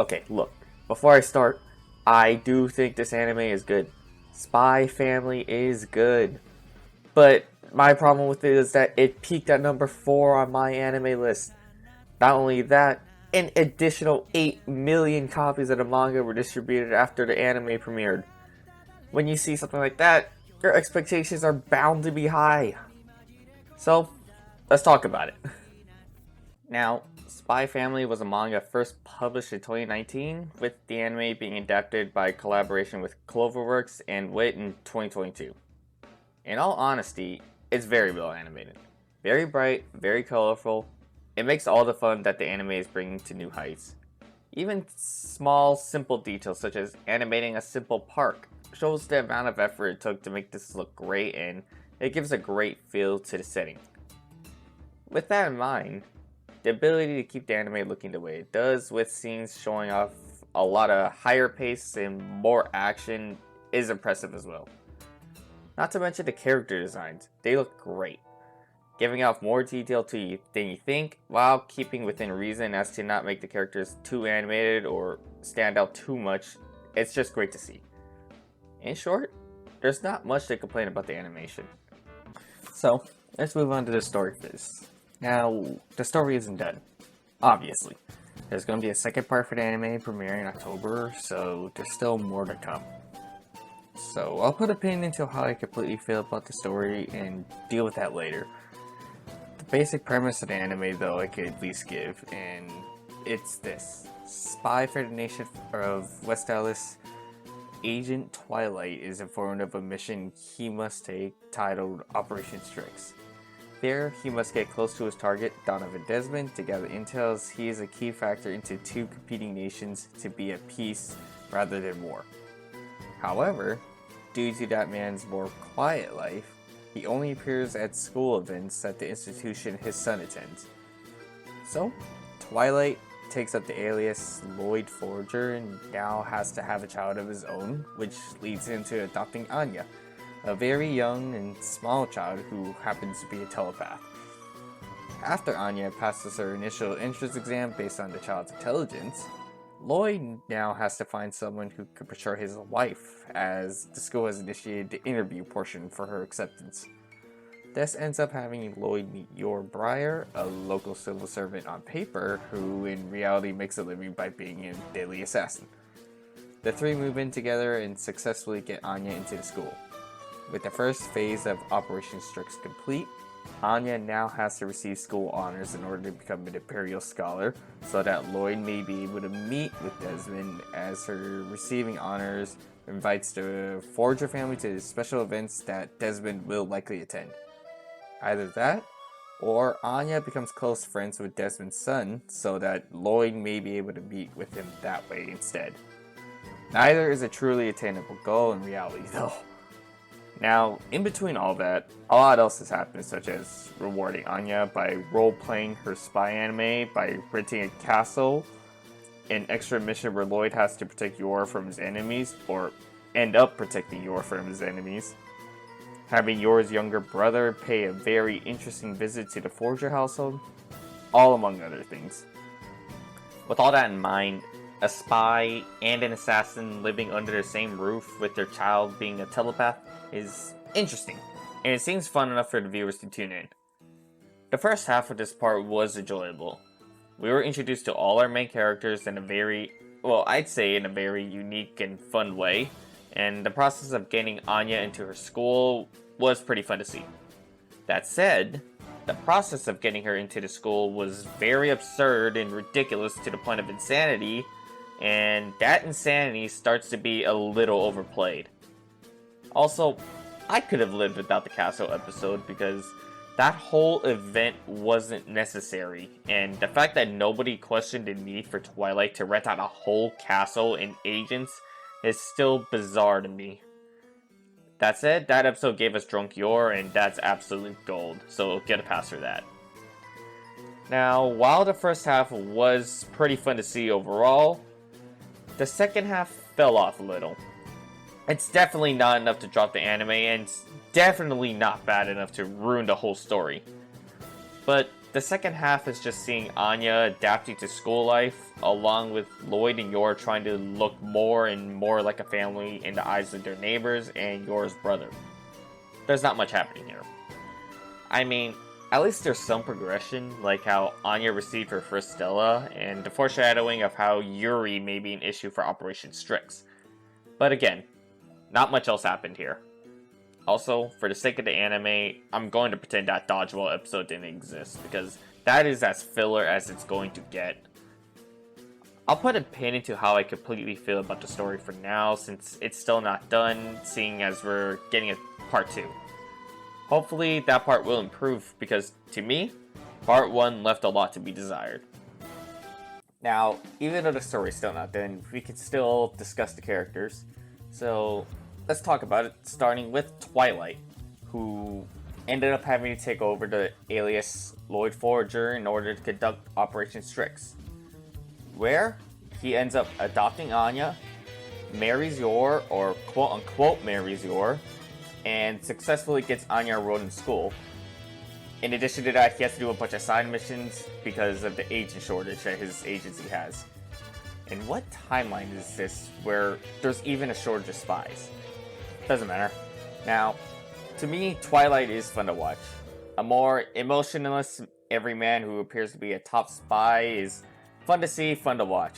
Okay, look. Before I start, I do think this anime is good. Spy Family is good. But my problem with it is that it peaked at number 4 on my anime list. Not only that, an additional 8 million copies of the manga were distributed after the anime premiered. When you see something like that, your expectations are bound to be high. So, let's talk about it. Now, Spy Family was a manga first published in 2019, with the anime being adapted by collaboration with Cloverworks and Wit in 2022. In all honesty, it's very well animated. Very bright, very colorful. It makes all the fun that the anime is bringing to new heights. Even small, simple details such as animating a simple park shows the amount of effort it took to make this look great, and it gives a great feel to the setting. With that in mind, the ability to keep the anime looking the way it does, with scenes showing off a lot of higher pace and more action, is impressive as well. Not to mention the character designs, they look great, giving off more detail to you than you think, while keeping within reason as to not make the characters too animated or stand out too much. It's just great to see. In short, there's not much to complain about the animation. So, let's move on to the story phase. Now, the story isn't done, obviously. There's going to be a second part for the anime premiering in October, so there's still more to come. So, I'll put a pin into how I completely feel about the story and deal with that later. The basic premise of the anime, though, I could at least give, and it's this. Spy for the nation of Westalis, Agent Twilight is informed of a mission he must take titled Operation Strix. There, he must get close to his target, Donovan Desmond, to gather intel, as he is a key factor into two competing nations to be at peace rather than war. However, due to that man's more quiet life, he only appears at school events at the institution his son attends. So, Twilight takes up the alias Lloyd Forger and now has to have a child of his own, which leads him to adopting Anya, a very young and small child who happens to be a telepath. After Anya passes her initial entrance exam based on the child's intelligence, Lloyd now has to find someone who could portray his wife, as the school has initiated the interview portion for her acceptance. This ends up having Lloyd meet Yuri, a local civil servant on paper, who in reality makes a living by being a deadly assassin. The three move in together and successfully get Anya into the school. With the first phase of Operation Strix complete, Anya now has to receive school honors in order to become an Imperial Scholar, so that Lloyd may be able to meet with Desmond, as her receiving honors invites the Forger family to special events that Desmond will likely attend. Either that, or Anya becomes close friends with Desmond's son, so that Lloyd may be able to meet with him that way instead. Neither is a truly attainable goal in reality, though. Now, in between all that, a lot else has happened, such as rewarding Anya by role-playing her spy anime by renting a castle, an extra mission where Lloyd has to protect Yuri from his enemies, or end up protecting Yuri from his enemies, having Yuri's younger brother pay a very interesting visit to the Forger household, all among other things. With all that in mind, a spy and an assassin living under the same roof with their child being a telepath is interesting, and it seems fun enough for the viewers to tune in. The first half of this part was enjoyable. We were introduced to all our main characters in a very unique and fun way, and the process of getting Anya into her school was pretty fun to see. That said, the process of getting her into the school was very absurd and ridiculous to the point of insanity, and that insanity starts to be a little overplayed. Also, I could have lived without the castle episode because that whole event wasn't necessary, and the fact that nobody questioned the need for Twilight to rent out a whole castle and agents is still bizarre to me. That said, that episode gave us Drunk Yuri, and that's absolute gold, so get a pass for that. Now, while the first half was pretty fun to see overall, the second half fell off a little. It's definitely not enough to drop the anime, and it's definitely not bad enough to ruin the whole story. But the second half is just seeing Anya adapting to school life, along with Lloyd and Yor trying to look more and more like a family in the eyes of their neighbors and Yor's brother. There's not much happening here. I mean, at least there's some progression, like how Anya received her first Stella, and the foreshadowing of how Yuri may be an issue for Operation Strix. But again, not much else happened here. Also, for the sake of the anime, I'm going to pretend that Dodgeball episode didn't exist, because that is as filler as it's going to get. I'll put a pin into how I completely feel about the story for now, since it's still not done, seeing as we're getting a part 2. Hopefully that part will improve, because to me, part 1 left a lot to be desired. Now, even though the story's still not done, we can still discuss the characters. So, let's talk about it, starting with Twilight, who ended up having to take over the alias Lloyd Forager in order to conduct Operation Strix, where he ends up adopting Anya, marries Yor, or quote-unquote marries Yor, and successfully gets Anya enrolled in school. In addition to that, he has to do a bunch of side missions because of the agent shortage that his agency has. And what timeline is this where there's even a shortage of spies? Doesn't matter. Now, to me, Twilight is fun to watch. A more emotionless everyman who appears to be a top spy is fun to see, fun to watch.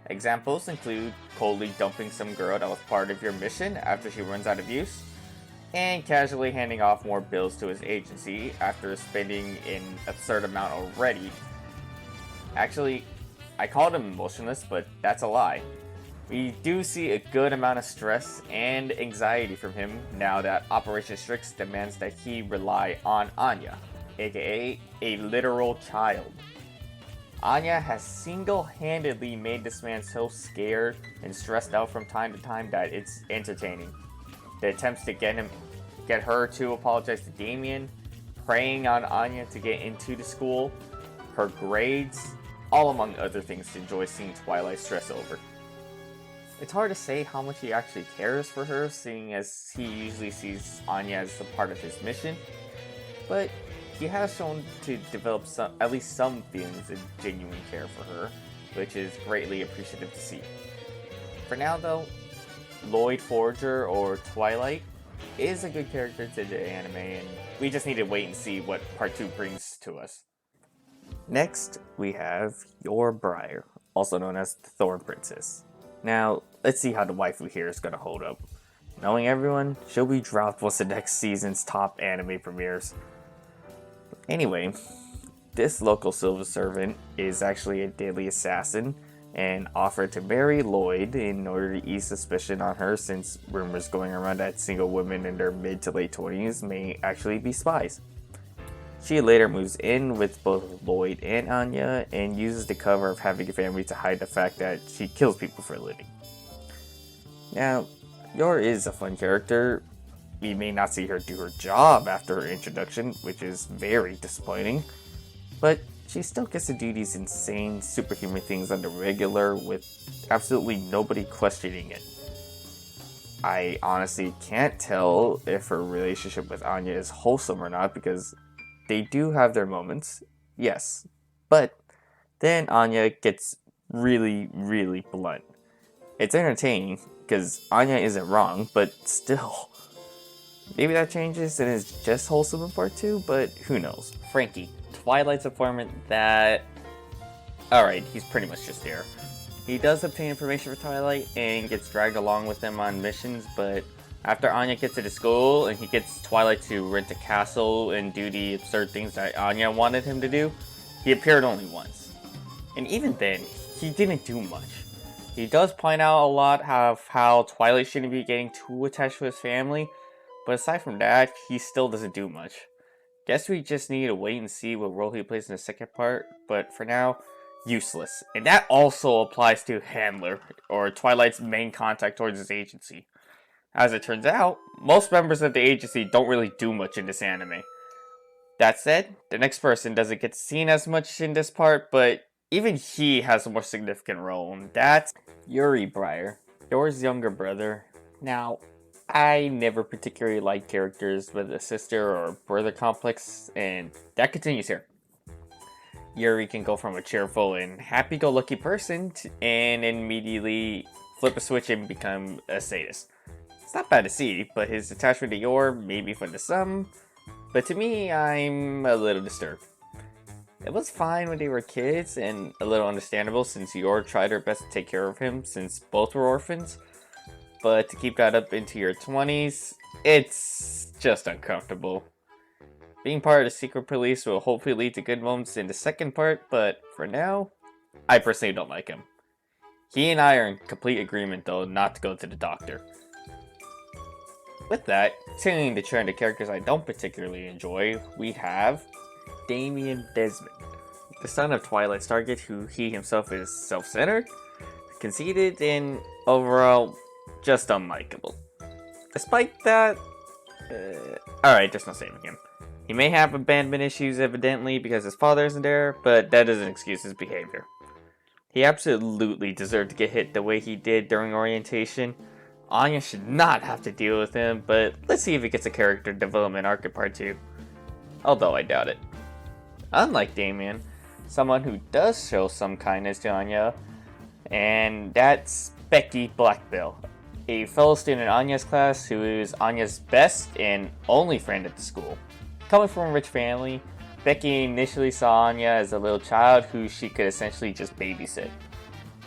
Examples include coldly dumping some girl that was part of your mission after she runs out of use, and casually handing off more bills to his agency after spending an absurd amount already. Actually, I called him emotionless, but that's a lie. We do see a good amount of stress and anxiety from him now that Operation Strix demands that he rely on Anya, aka a literal child. Anya has single-handedly made this man so scared and stressed out from time to time that it's entertaining. The attempts to get her to apologize to Damien, preying on Anya to get into the school, her grades, all among other things to enjoy seeing Twilight stress over. It's hard to say how much he actually cares for her, seeing as he usually sees Anya as a part of his mission, but he has shown to develop at least some feelings of genuine care for her, which is greatly appreciative to see. For now though, Lloyd Forager, or Twilight, is a good character to the anime, and we just need to wait and see what part 2 brings to us. Next, we have Yor Briar, also known as the Thorn Princess. Now, let's see how the waifu here is gonna hold up. Knowing everyone, she'll be dropped once the next season's top anime premieres. Anyway, this local civil servant is actually a deadly assassin, and offered to marry Lloyd in order to ease suspicion on her, since rumors going around that single women in their mid to late 20s may actually be spies. She later moves in with both Lloyd and Anya and uses the cover of having a family to hide the fact that she kills people for a living. Now, Yor is a fun character. We may not see her do her job after her introduction, which is very disappointing, but she still gets to do these insane superhuman things on the regular with absolutely nobody questioning it. I honestly can't tell if her relationship with Anya is wholesome or not, because they do have their moments, yes, but then Anya gets really, really blunt. It's entertaining, because Anya isn't wrong, but still. Maybe that changes and is just wholesome in part 2, but who knows. Frankie, Twilight's informant that... Alright, he's pretty much just there. He does obtain information for Twilight and gets dragged along with them on missions, but after Anya gets to the school and he gets Twilight to rent a castle and do the absurd things that Anya wanted him to do, he appeared only once. And even then, he didn't do much. He does point out a lot of how Twilight shouldn't be getting too attached to his family, but aside from that, he still doesn't do much. Guess we just need to wait and see what role he plays in the second part, but for now, useless. And that also applies to Handler, or Twilight's main contact towards his agency. As it turns out, most members of the agency don't really do much in this anime. That said, the next person doesn't get seen as much in this part, but even he has a more significant role, and that's Yuri Briar, Yor's younger brother. Now, I never particularly liked characters with a sister or brother complex, and that continues here. Yuri can go from a cheerful and happy-go-lucky person and immediately flip a switch and become a sadist. It's not bad to see, but his attachment to Yor may be fun to some, but to me, I'm a little disturbed. It was fine when they were kids, and a little understandable since Yor tried her best to take care of him since both were orphans, but to keep that up into your 20s, it's just uncomfortable. Being part of the secret police will hopefully lead to good moments in the second part, but for now, I personally don't like him. He and I are in complete agreement though not to go to the doctor. With that, continuing the trend of characters I don't particularly enjoy, we have Damien Desmond, the son of Twilight Stargate, who he himself is self-centered, conceited, and overall just unlikable. Despite that, alright, there's no saving him. He may have abandonment issues evidently because his father isn't there, but that doesn't excuse his behavior. He absolutely deserved to get hit the way he did during orientation. Anya should not have to deal with him, but let's see if he gets a character development arc in part 2. Although I doubt it. Unlike Damien, someone who does show some kindness to Anya, and that's Becky Blackbill, a fellow student in Anya's class who is Anya's best and only friend at the school. Coming from a rich family, Becky initially saw Anya as a little child who she could essentially just babysit.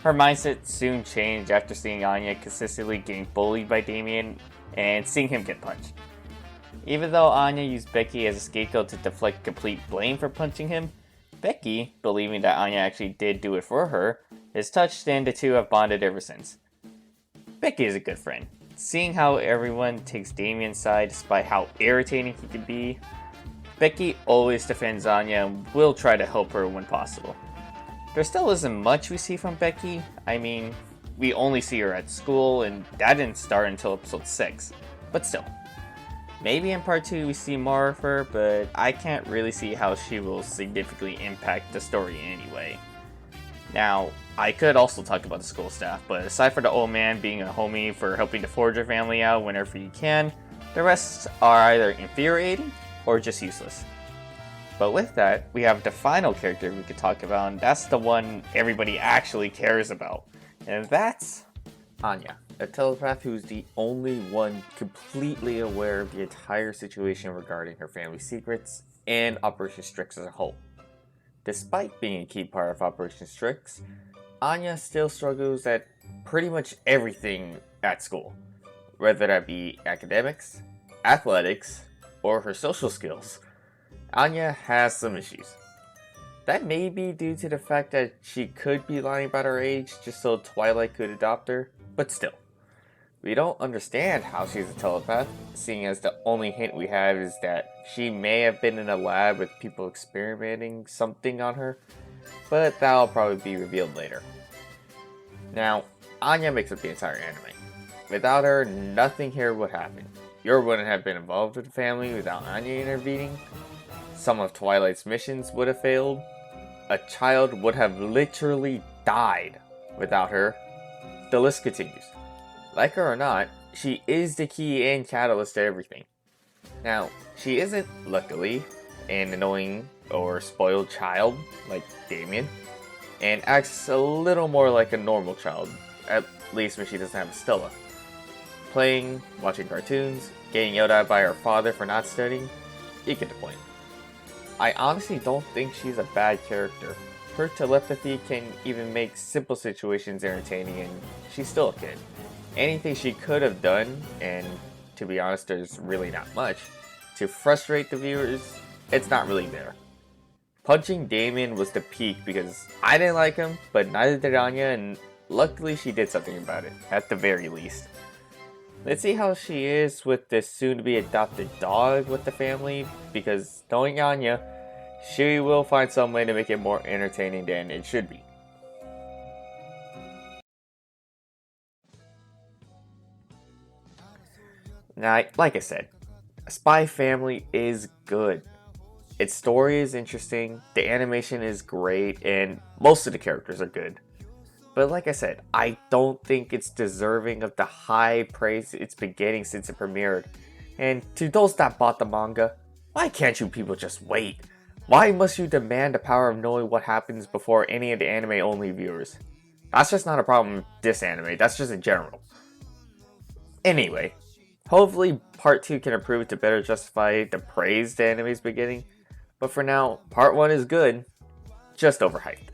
Her mindset soon changed after seeing Anya consistently getting bullied by Damien and seeing him get punched. Even though Anya used Becky as a scapegoat to deflect complete blame for punching him, Becky, believing that Anya actually did do it for her, is touched and the two have bonded ever since. Becky is a good friend. Seeing how everyone takes Damien's side despite how irritating he can be, Becky always defends Anya and will try to help her when possible. There still isn't much we see from Becky. I mean, we only see her at school and that didn't start until episode 6. But still. Maybe in part 2 we see more of her, but I can't really see how she will significantly impact the story anyway. Now, I could also talk about the school staff, but aside from the old man being a homie for helping the Forger family out whenever he can, the rest are either infuriating or just useless. But with that, we have the final character we could talk about, and that's the one everybody actually cares about. And that's Anya, a telepath who's the only one completely aware of the entire situation regarding her family's secrets and Operation Strix as a whole. Despite being a key part of Operation Strix, Anya still struggles at pretty much everything at school, whether that be academics, athletics, or her social skills. Anya has some issues. That may be due to the fact that she could be lying about her age just so Twilight could adopt her, but still. We don't understand how she's a telepath, seeing as the only hint we have is that she may have been in a lab with people experimenting something on her, but that'll probably be revealed later. Now, Anya makes up the entire anime. Without her, nothing here would happen. Yuri wouldn't have been involved with the family without Anya intervening. Some of Twilight's missions would have failed. A child would have literally died without her. The list continues. Like her or not, she is the key and catalyst to everything. Now, she isn't, luckily, an annoying or spoiled child like Damien, and acts a little more like a normal child, at least when she doesn't have a Stella. Playing, watching cartoons, getting yelled at by her father for not studying, you get the point. I honestly don't think she's a bad character. Her telepathy can even make simple situations entertaining, and she's still a kid. Anything she could have done, and to be honest there's really not much, to frustrate the viewers, it's not really there. Punching Damien was the peak because I didn't like him, but neither did Anya, and luckily she did something about it, at the very least. Let's see how she is with this soon-to-be adopted dog with the family, because knowing Anya, she will find some way to make it more entertaining than it should be. Now, like I said, Spy Family is good. Its story is interesting, the animation is great, and most of the characters are good. But like I said, I don't think it's deserving of the high praise it's been getting since it premiered. And to those that bought the manga, why can't you people just wait? Why must you demand the power of knowing what happens before any of the anime-only viewers? That's just not a problem with this anime, that's just in general. Anyway, hopefully part 2 can improve to better justify the praise the anime's beginning, but for now, part 1 is good, just overhyped.